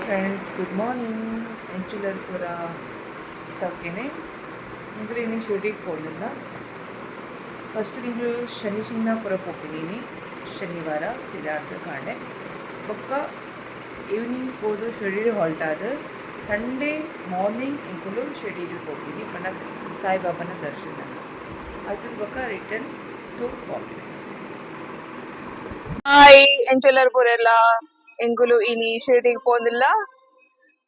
Friends, good morning. ಎಂಚುಲರ್ ಪೂರ ಸೌಖ್ಯನೇ. ನಿಂಗೆ ಇನ್ನು ಶಿರ್ಡಿಗೆ ಹೋಗಲಿಲ್ಲ. ಫಸ್ಟ್ ನಿಂಗೆ ಶನಿ ಶಿಂಗ್ನಾಪುರ ಹೋಗ್ತೀನಿ. ಶನಿವಾರ ಪಿಲಾರ್ದು ಕಾಂಡೆ ಬೊಕ್ಕ ಈವ್ನಿಂಗ್ ಹೋದು ಶಿರ್ಡಿ ಹಾಲ್ಟ್ ಆದ ಸಂಡೇ ಮಾರ್ನಿಂಗ್ ಇಂಕುಲು ಶಿರ್ಡಿಗೆ ಹೋಗ್ತೀನಿ. ಪಂಡ ಸಾಯಿಬಾಬಾನ ದರ್ಶನ ಅದ್ರ ಬೊಕ್ಕ ರಿಟರ್ನ್ ಟು ಬಾಂಬೆ. ಹಾಯ್ ಎಂಚೆಲ್ಲರ್ ಪೂರೆಲ್ಲ ಎಂಗುಲು ಇನಿ ಶಿರ್ಡಿಗೆ ಪೋಂದಿಲ್ಲ.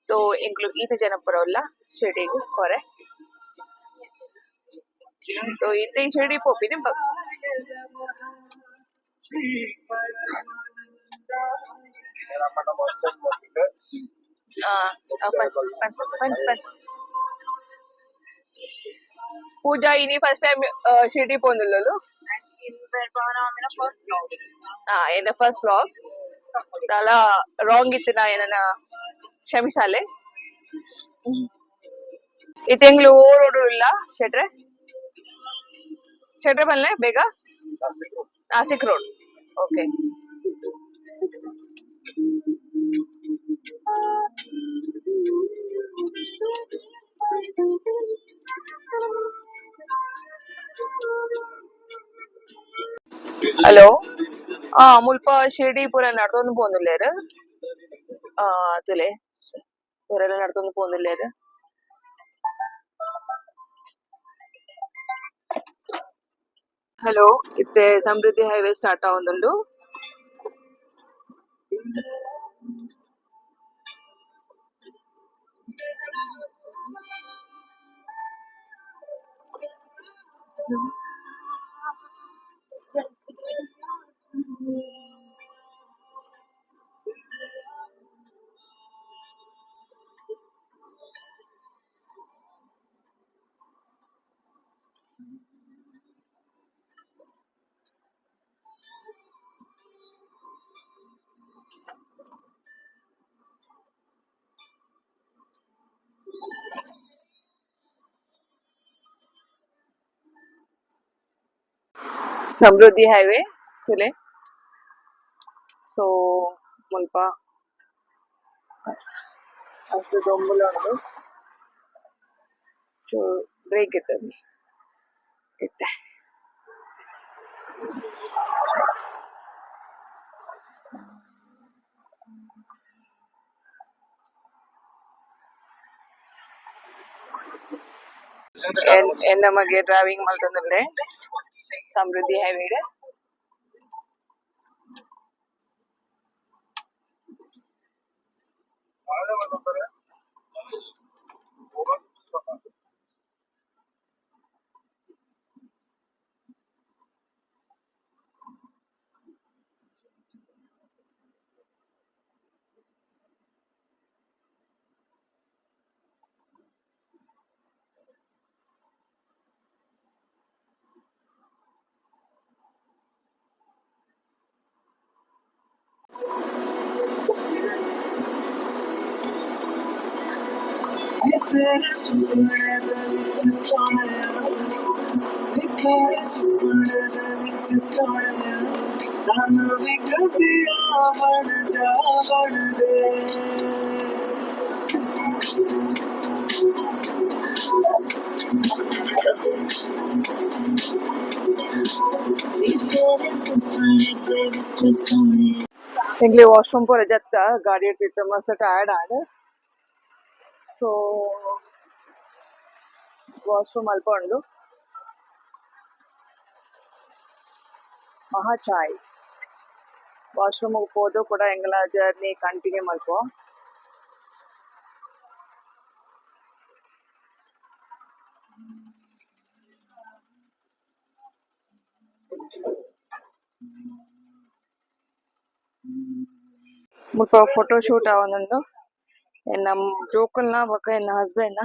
ತೋ ಎಂಗುಲು ಈತ ಜನ ಪುರವಲ್ಲ ಶಿರ್ಡಿಗೆ ಹೊರೆ. ತೋ ಇತ್ತೆ ಶಿರ್ಡಿ ಪೋಪಿನಿ ಪೂಜಾ ಇನಿ ಫಸ್ಟ್ ಟೈಮ್ ಶಿರ್ಡಿ ಪೋಂದಿಲ್ಲಲು. ಎನ್ನ ಫಸ್ಟ್ ವ್ಲಾಗ್ ತಲ ರಾಂಗ್ ಇತ್ತು. ನಾ ಏನನ ಕ್ಷಮಿಸಾಲೆ. ಇತ್ತೆಂಗ್ಲು ಓರೋಡು ಇಲ್ಲ ಶೆಟ್ರೆ ಬಲ್ಲೆ ಬೇಗ ನಾಸಿಕ್ ರೋಡ್. ಓಕೆ. ಹಲೋ. ಮುಲ್ಪ ಶಿರ್ಡಿ ಪೂರ ನಡ್ದೊಂದು ಪೋಂದುಲ್ಲೇರು. ತುಲೆ ಪೂರೆಲ್ಲ ನಡ್ದೊಂದು ಪೋಂದುಲ್ಲೇರು. ಹಲೋ, ಇತ್ತೆ ಸಮೃದ್ಧಿ ಹೈವೇ ಸ್ಟಾರ್ಟ್ ಆವೊಂದುಂಡು. ಸಮೃದ್ಧಿ ಹೈವೇ ತುಲೆ. ಸೊ ಮುಲ್ಪ ಹಸು ದೊಂಬುಲ ಬ್ರೇಕ್ ಇತ್ತಲ್ಲಿ ಇತ್ತೆ. ನಮಗೆ ಡ್ರೈವಿಂಗ್ ಮಲ್ತಂದ್ರೆ ಸಮೃದ್ಧಿ ಹೈವೇಡ್ ಎಂಗ್ಲಿ ವಾಶ್ರೂಮ್ ಪೂರ ಜತ್ತ ಗಾಡಿ ಇಟ್ಟಿಟ್ಟು ಮಸ್ತ್ ಟಯರ್ಡ್ ಆಡ್. ಸೊ ವಾಶ್ರೂಮ್ ಅಲ್ಪ ಉಂಡು. ಮಹಾ ಚಾಯ್ ವಾಶ್ರೂಮ್ ಹೋದು ಕೂಡ ಎಂಗ್ಲ ಜರ್ನಿ ಕಂಟಿನ್ಯೂ ಮಲ್ಪುವ. ಮುಲ್ಪ ಫೋಟೋ ಶೂಟ್ ಆವೊಂದುಂಡು. ಎನ್ನ ಜೋಕುಲ್ನ ಬೊಕ ಎನ್ನ ಹಸ್ಬೆಂಡ್ ನ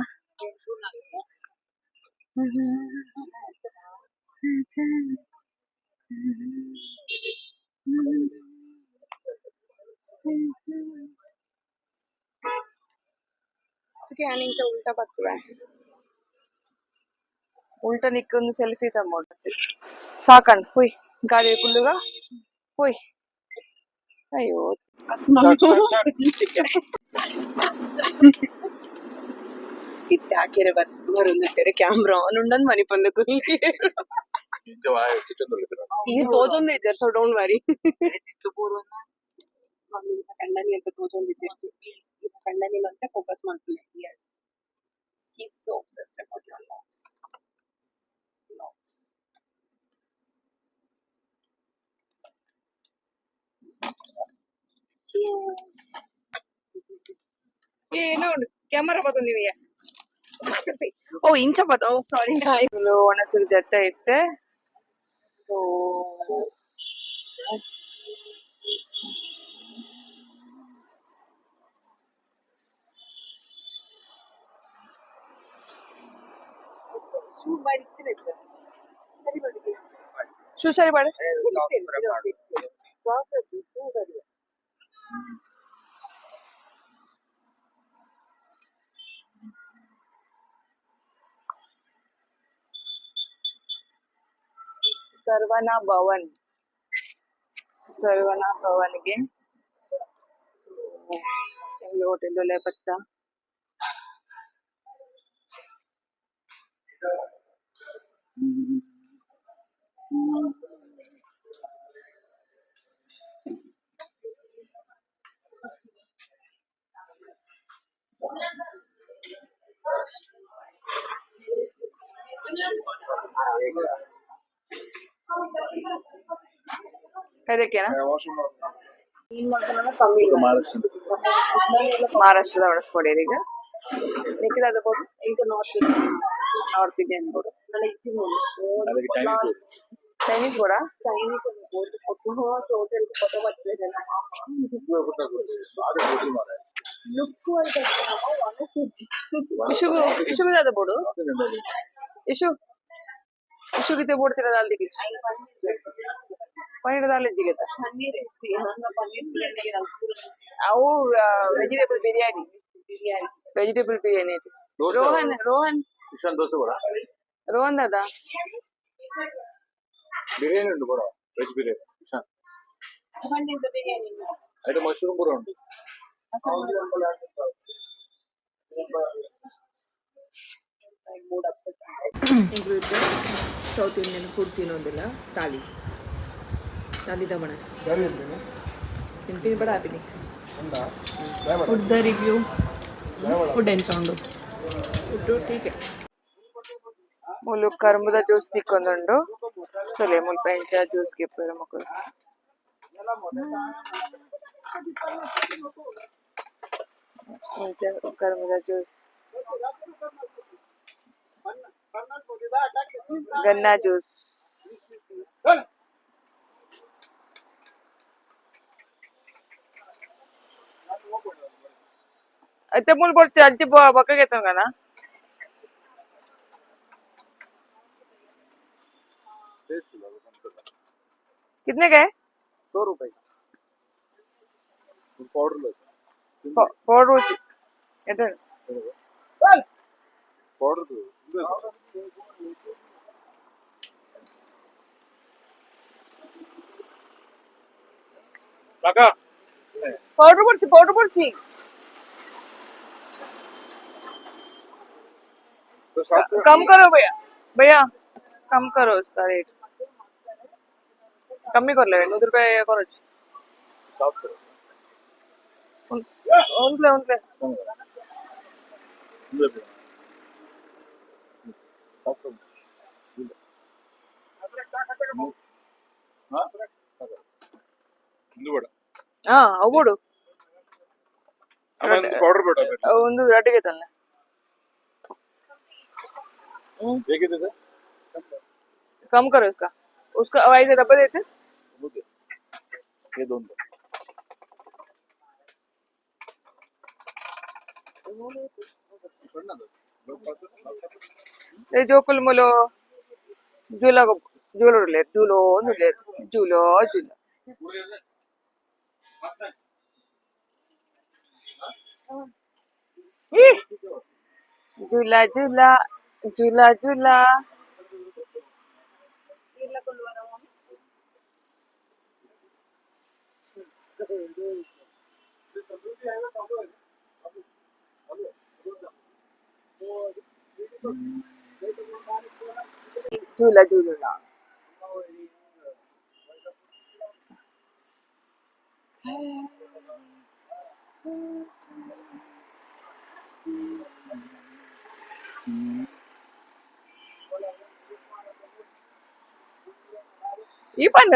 ಉಲ್ಟಾ ಬರ್ತವೆ. ಉಲ್ಟಾ ನಿಕ್ಕೊಂದು ಸೆಲ್ಫಿ ತಮ್ಮೊಡು ಸಾಕಂಡ್ ಹುಯ್ ಗಾಡಿ ಕುಲ್ಲುಗ ಹುಯ್. ಅಯ್ಯೋ ఇట్టాకేరే బరుందంటారు కెమెరా ఆన్ ఉండని మనీ పొందుకు ఈ తోచం నేచర్ సో డోంట్ వరీ కండని ఎంత తోచం నేచర్స్ కండని అంటే ఫోకస్ ಮಾಡ್ತಿಲ್ಲ yes he's so obsessed about your locks ఏ ನೋಡು ಕ್ಯಾಮರಾ ಬರ್ತದೆ ನಿಮಗೆ ಓ ಇಂಚ ಬತ್ತ ಓ ಸಾರಿ ನಾಯಿಗಳು ಒಣಸರು ಜೊತೆ ಐತೆ ಸೊ ಶೂ ಸರಿ ಮಾಡ ಸರ್ವನಾ ಭವನ್ ಗೆ ಹೋಟೆಲ್ ಲೇಪತ್ತ ಅದಕ್ಕೆನಾ ಮಹಾರಾಷ್ಟ್ರದ ಒಳಸ್ಕೊಡಿರಿ ಈಗ ಮಿಕ್ಕಿದ ಅದು ಕೊಡು ಈಗ ನಾರ್ತ್ ಇಂಡಿಯನ್ ಕೊಡು ಚೈನೀಸ್ ಕೂಡ ಚೈನೀಸ್ ಹೋಟೆಲ್ ಫೋಟೋ ಬರ್ತದೆ इशू भी ज्यादा बोलो इशू इशू कितने बोर्ड तेरा दाल दिखी पनीर दाल लीजिए था आओ वेजिटेबल बिरयानी रोहन रोहन रोहन दादा బిర్యానీ ఉంది కూడా వెజ్ బిర్యానీ అయితే మష్రూమ్ కూడా ఉంది ಇಂಕ್ಲೂಡ್ ಸೌತ್ ಇಂಡಿಯನ್ ಫುಡ್ ತಿನ್ನೋದಿಲ್ಲ ತಾಲಿ ತಾಲಿದ ಬಣಸ್ ತಿಂತೀನಿ ಬಡ ಆಪಿನಿ ಫುಡ್ ದ ರಿವ್ಯೂ ಫುಡ್ ಎಂಚೊಂಡು ಫುಡ್ಡು ಟೀಕೆ ಮುಲು ಕರ್ಮದ ಜ್ಯೂಸ್ ತಿಕ್ಕೊಂಡುಂಡು ತೊಲೆ ಮುಲ್ಪ ಎಂಚ ಜ್ಯೂಸ್ ಗೆಪ್ಪರ ಮಕ್ಕಳು ಕರ್ಮದ ಜ್ಯೂಸ್ गन्ना जूस అయితే मुल बोल चालती बका घेतो का ना कितने गए 100 रुपए पाउडर पाउडर एट पाउडर लगा पाउडर पड़ती कम करो भैया भैया कम करो इसका रेट कम ही कर ले 100 रुपए करो उनले ಅವುಡು पाउडर बेटा ಒಂದು ರಟ್ಟಿಗೆ ತಂದೆ ಹೇಗಿದೆ कम करो इसका उसका ऐसे डब्बे देते ये दोन ये जो कुल मुलो झूला को झूलो ले झूलो झूलो झूला झूला झूला झूला झूला झूलना ಈ ಪಂಡ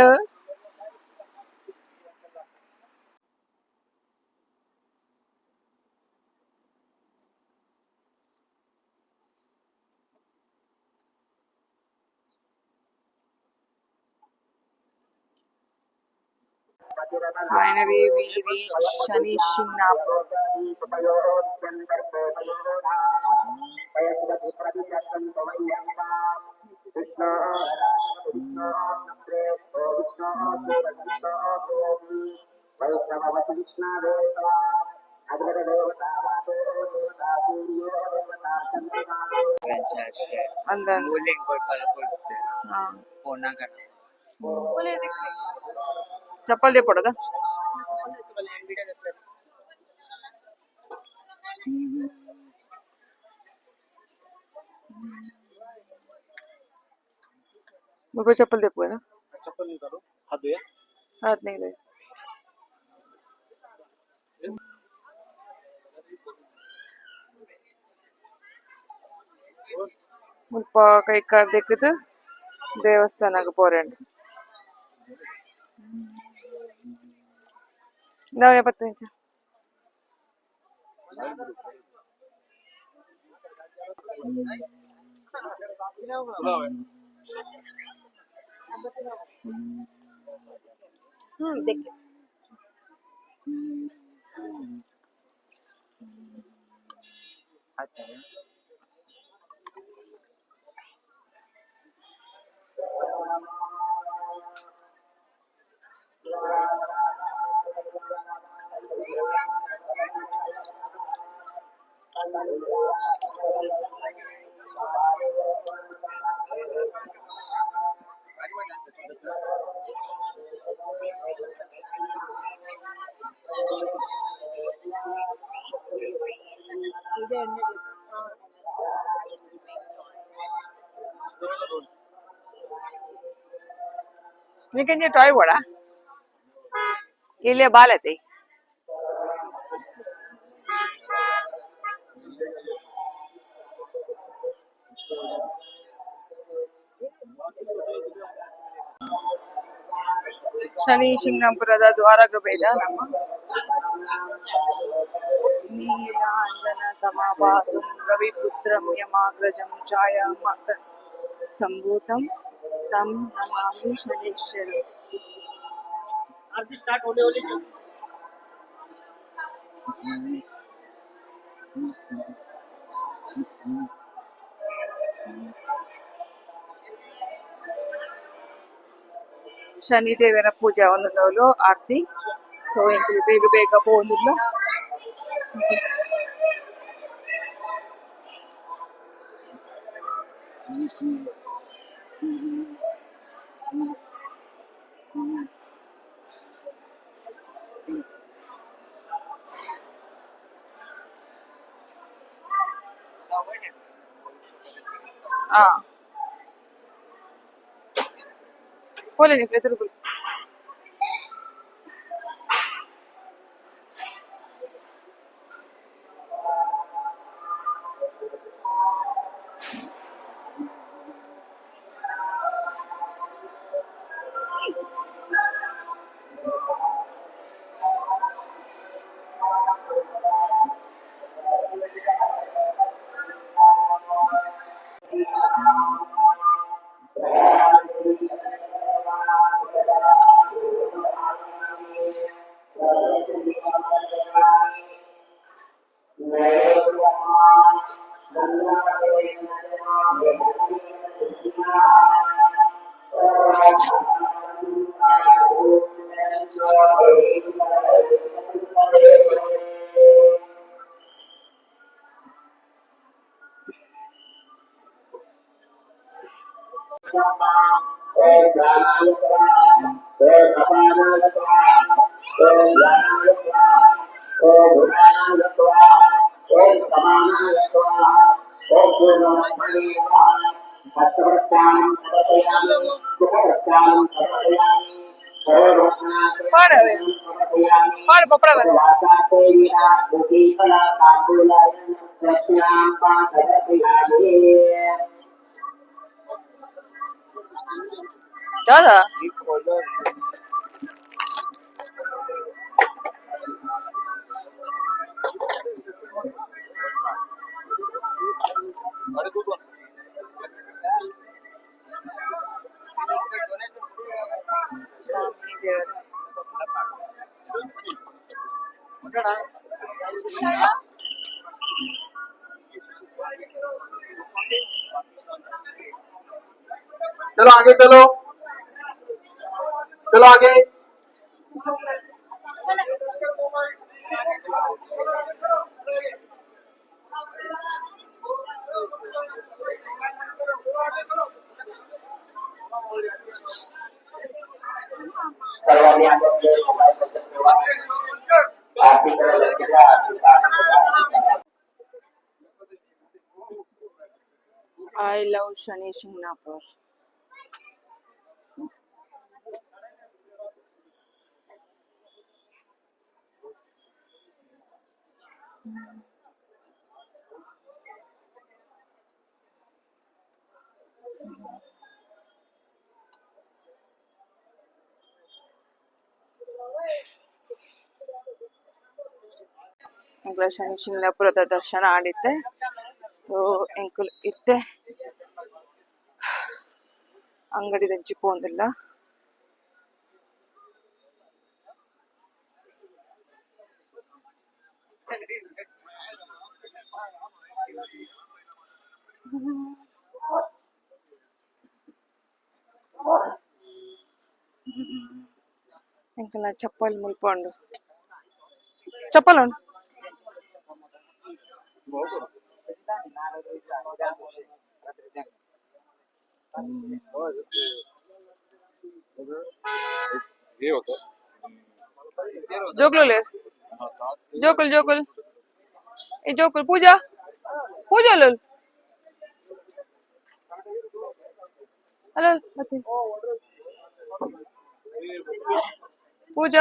Finally, we reach Shani Shingnapur. अंदर बोलिंग पर पलकोते हाँ फोना करते चप्पल दे पड़ोगा मुझको चप्पल दे पड़ेगा चप्पल नहीं करो हाथ धोया हाथ नहीं दे ಮುಲ್ಪ ಕೈ ಕಾರ್ ದೆಕ್ಕದು ದೇವಸ್ಥಾನಕ್ಕೆ ಪೋರೆಂಡು ದಾವಣೆ 10 ಇಂಚ देख अच्छा है ನೀಕಂಜೆ ಟಾಯ್ ಬೋಡ ಇಲ್ಲೇ ಬಾಲತೆ ಶನಿ ಶಿಂಗಣಾಪುರದ ದ್ವಾರಕ ಭೇದ ನಮ್ಮ ನೀಲಾಂಜನ ಸಮಾಭಾಸಂ ರವಿಪುತ್ರಂ ಯಮಾಗ್ರಜಂ ಛಾಯಾಮಾತ ಸಂಭೂತಂ ತಂ ನಮಾಮಿ ಶನೇಶ್ವರಂ आरती स्टार्ट होने वाली है ಶನಿದೇವನ ಪೂಜಾ ಒಂದು ಆರತಿ ಸೊ ಇಂಕಲು ಬೇಗ ಬೇಗ പോകുന്നില്ല ಆ പോലെ നീ എതിർക്കും પાડ હવે પાડ પપડા હવે દાદા સ્વામી દેવ चलो आगे चलो चलो आगे I love Shani Shingnapur. ಎಂಕುಲ Shani ಶಿಂಗ್ನಾಪುರದ ದರ್ಶನ ಆಡಿದ್ದೆ ಎಂಕುಲು ಇತ್ತೆ ಅಂಗಡಿ ದಂಚಿ ಪೋಂದಿಲ್ಲ ಎಂಕುಲ ಚಪ್ಪಲ್ ಮುಲ್ಪೊಂಡು ಚಪ್ಪಲ್ ಉಂಡು ये होता జోకులు లేదు జోకులు జోకులు ఏ జోకులు పూజ పూజలు హలో పూజ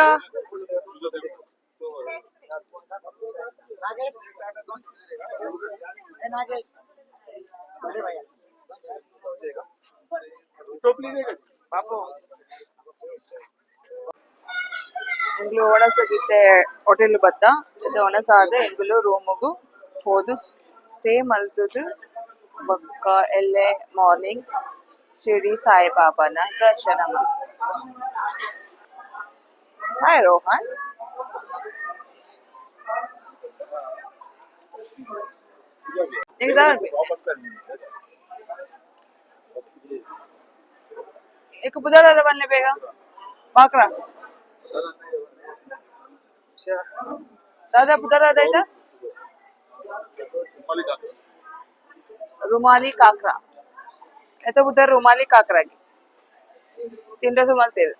नागेश नागेश अरे भैया टोपली देगा पापा ಎಂಗ್ಲು ಒಣಸಗಿತ್ತೆ ಹೋಟೆಲ್ ಬತ್ತ ಇದು ಒಣಸಾದ ಎಂಗ್ಲು ರೂಮುಗು ಹೋದು ಸ್ಟೇ ಮಲ್ತುದು ಬೊಕ್ಕ ಎಲ್ಲೆ ಮಾರ್ನಿಂಗ್ ಶಿರ್ಡಿ ಸಾಯಿಬಾಬಾನ ದರ್ಶನ ಹಾಯ್ ರೋಹನ್ एक बुधा दादा बनले बेगा बाकरा दादा बुधा दादा इधर रुमाली काकरा तो उधर रुमाली काकरा की 3 रुमाल तेरे